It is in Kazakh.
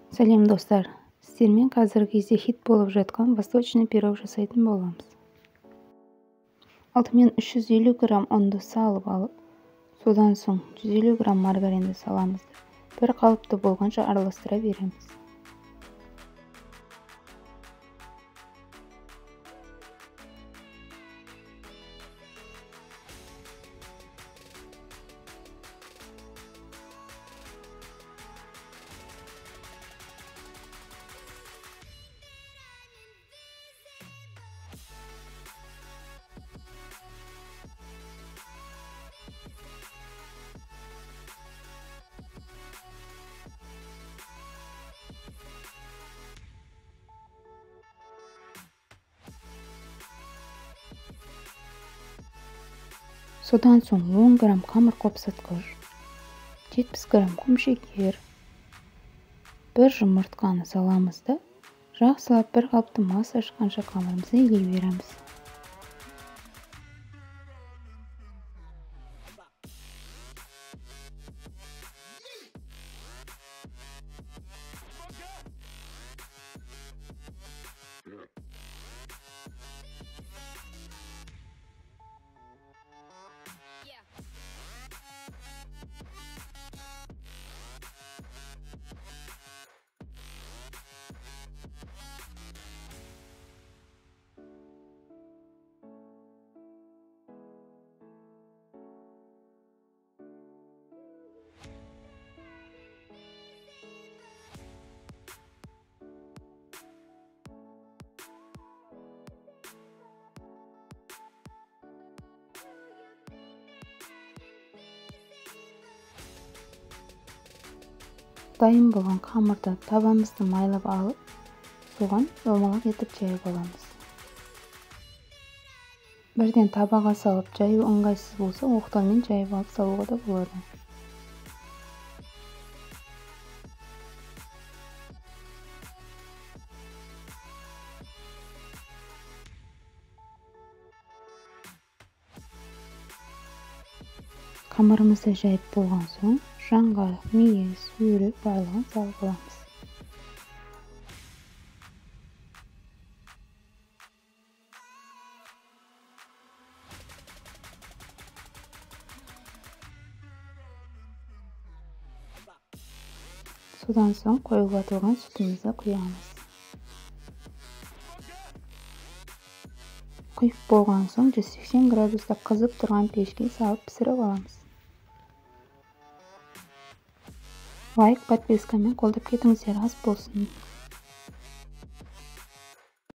Сәлем достар, сіздермен қазіргі кезде хит болып жатқан восточный пирог жасайтын боламыз. Алдымен 350 грамм ұнды салып алып, содан соң 150 грамм маргаринді саламыз. Бір қалыпты болғанша араластыра береміз. Содан соң 10 грамм қамыр қопсытқыш, 70 грамм құмшекер, бір жұмыртқаны саламыз да, жақсылап бір қалыпты масса шыққанша қамырымызды илей береміз. Дайын болған қамырды табамызды майлап алып, соған домалақ етіп жайып аламыз. Бірден табаға салып жаю ыңғайсыз болса, оқтаумен жайып алып салуға да болады. Қамырымызды жайып болған соң, жаңғақ, мейіз, өрік барлығын салып аламыз. Содан соң қоюлатылған сүтімізді құямыз. Құйып болған соң 180 градуста қызып тұрған пешке салып пісіріп аламыз. Лайк, подпискамен қолдап кетіңіздер, аз болсын.